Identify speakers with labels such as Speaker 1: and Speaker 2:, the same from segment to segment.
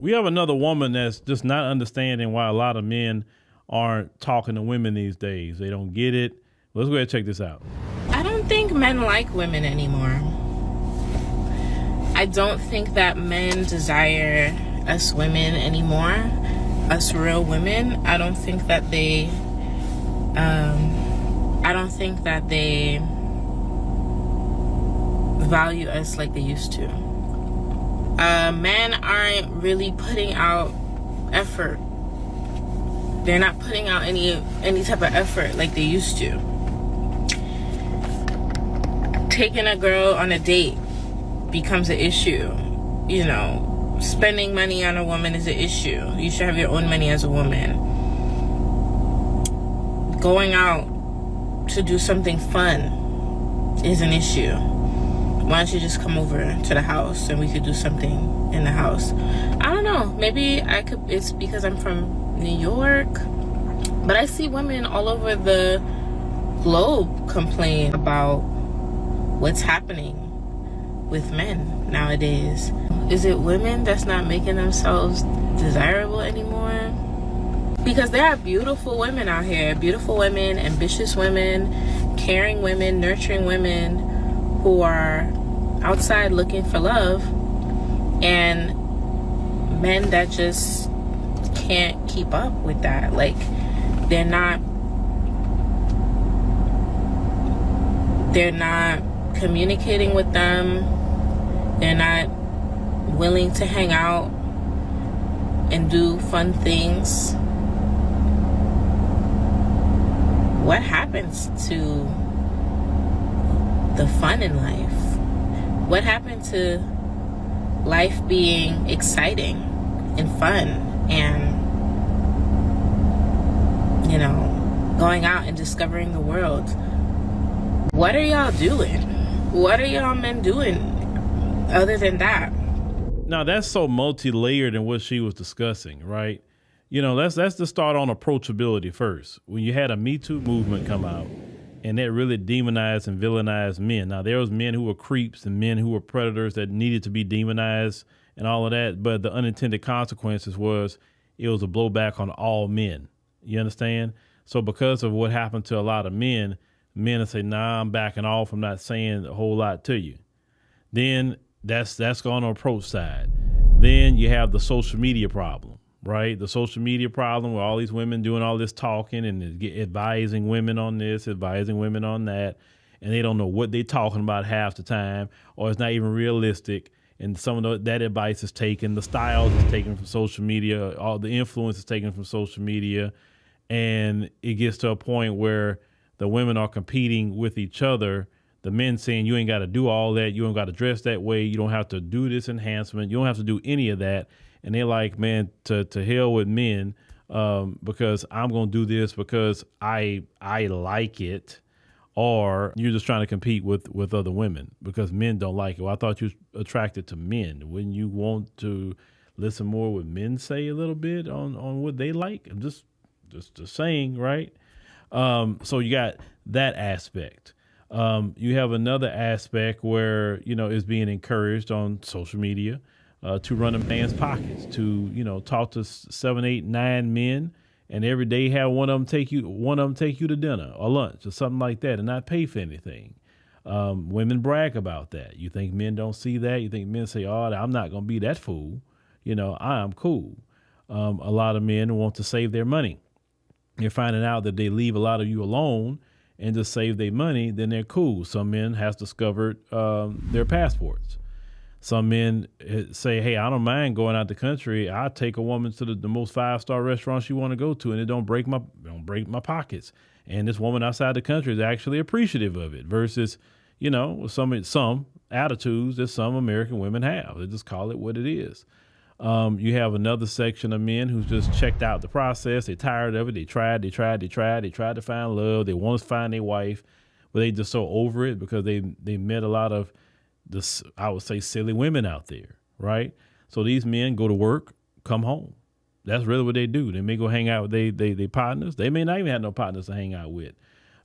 Speaker 1: We have another woman that's just not understanding why a lot of men aren't talking to women these days. They don't get it. Let's go ahead and check this out.
Speaker 2: I don't think men like women anymore. I don't think that men desire us women anymore, us real women. I don't think that they value us like they used to. Men aren't really putting out effort. They're not putting out any type of effort like they used to. Taking a girl on a date becomes an issue. You know, spending money on a woman is an issue. You should have your own money as a woman. Going out to do something fun is an issue. Why don't you just come over to the house and we could do something in the house? I don't know. Maybe it's because I'm from New York. But I see women all over the globe complain about what's happening with men nowadays. Is it women that's not making themselves desirable anymore? Because there are beautiful women out here. Beautiful women, ambitious women, caring women, nurturing women who are outside looking for love, and men that just can't keep up with that. Like, they're not communicating with them. They're not willing to hang out and do fun things. What happens to the fun in life? What happened to life being exciting and fun and, you know, going out and discovering the world? What are y'all doing? What are y'all men doing other than that?
Speaker 1: Now, that's so multi-layered in what she was discussing, right? You know, let's just start on approachability first. When you had a Me Too movement come out, and that really demonized and villainized men. Now, there was men who were creeps and men who were predators that needed to be demonized and all of that, but the unintended consequences was it was a blowback on all men. You understand? So because of what happened to a lot of men will say, nah, I'm backing off. I'm not saying a whole lot to you. Then that's on the approach side. Then you have the social media problem. Right? The social media problem where all these women doing all this talking and advising women on this, advising women on that, and they don't know what they're talking about half the time, or it's not even realistic. And some of that advice is taken, the styles is taken from social media, all the influence is taken from social media, and it gets to a point where the women are competing with each other. The men saying you ain't got to do all that, you ain't got to dress that way, you don't have to do this enhancement, you don't have to do any of that. And they're like, man, to hell with men, because I'm going to do this because I like it, or you're just trying to compete with other women because men don't like it. Well, I thought you were attracted to men. Wouldn't you want to listen more what men say a little bit on what they like? I'm just saying, right? So you got that aspect. You have another aspect where, you know, it's being encouraged on social media to run a man's pockets, to, you know, talk to 7, 8, 9 men, and every day have one of them take you to dinner or lunch or something like that, and not pay for anything. Women brag about that. You think men don't see that? You think men say, "Oh, I'm not gonna be that fool," you know, I'm cool. A lot of men want to save their money. You're finding out that they leave a lot of you alone and just save their money, then they're cool. Some men has discovered their passports. Some men say, hey, I don't mind going out the country. I'll take a woman to the most 5-star restaurants you want to go to, and it don't break my pockets. And this woman outside the country is actually appreciative of it versus, you know, some attitudes that some American women have. They just call it what it is. You have another section of men who's just checked out the process. They're tired of it. They tried to find love. They want to find their wife, but they just so over it because they met a lot of this, I would say, silly women out there, right? So these men go to work, come home. That's really what they do. They may go hang out with they partners. They may not even have no partners to hang out with.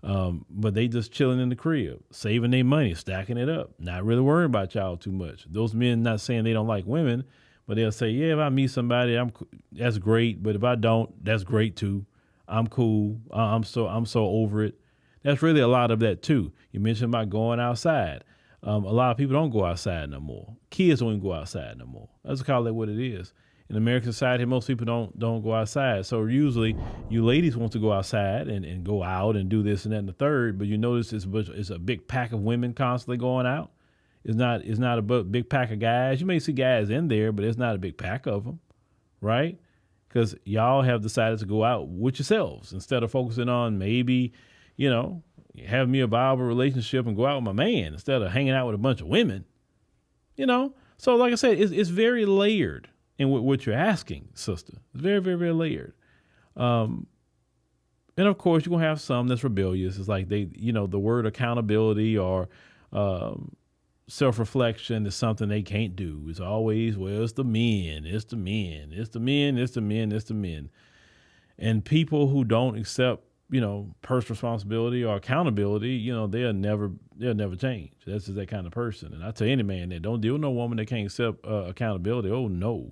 Speaker 1: But they just chilling in the crib, saving their money, stacking it up, not really worrying about y'all too much. Those men not saying they don't like women, but they'll say, yeah, if I meet somebody, that's great. But if I don't, that's great too. I'm cool. I'm so over it. That's really a lot of that too. You mentioned about going outside. A lot of people don't go outside no more. Kids don't even go outside no more. Let's call it what it is. In American society, most people don't go outside. So usually you ladies want to go outside and go out and do this and that and the third, but you notice it's a big pack of women constantly going out. It's not a big pack of guys. You may see guys in there, but it's not a big pack of them, right? Because y'all have decided to go out with yourselves instead of focusing on maybe, have me a viable relationship and go out with my man instead of hanging out with a bunch of women, So like I said, it's very layered in what you're asking, sister. It's very, very, very layered. And of course, you're going to have some that's rebellious. It's like the word accountability or self-reflection is something they can't do. It's always, well, it's the men, it's the men, it's the men, it's the men, it's the men. And people who don't accept, personal responsibility or accountability, they'll never change. That's just that kind of person. And I tell any man that don't deal with no woman that can't accept accountability. Oh, no.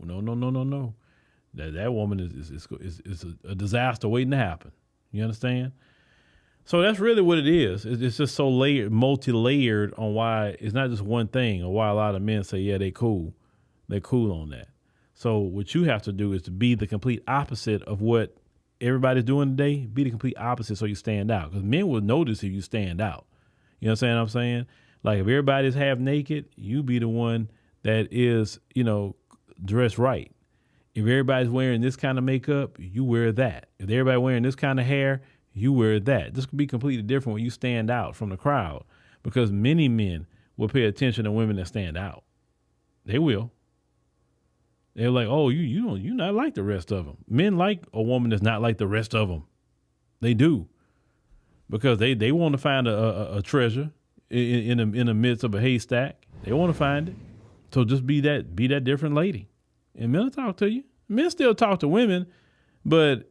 Speaker 1: That woman is a disaster waiting to happen. You understand? So that's really what it is. It's just so layered, multi-layered on why it's not just one thing or why a lot of men say, yeah, they cool. They're cool on that. So what you have to do is to be the complete opposite of what everybody's doing today. Be the complete opposite so you stand out. Because men will notice if you stand out. You know what I'm saying? Like if everybody's half naked, you be the one that is, dressed right. If everybody's wearing this kind of makeup, you wear that. If everybody wearing this kind of hair, you wear that. This could be completely different when you stand out from the crowd, because many men will pay attention to women that stand out. They will. They're like, oh, you're not like the rest of them. Men like a woman that's not like the rest of them. They do, because they want to find a treasure in the midst of a haystack. They want to find it. So just be that different lady, and men will talk to you. Men still talk to women, but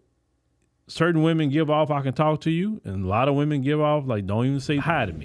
Speaker 1: certain women give off, I can talk to you, and a lot of women give off, like, don't even say hi to me.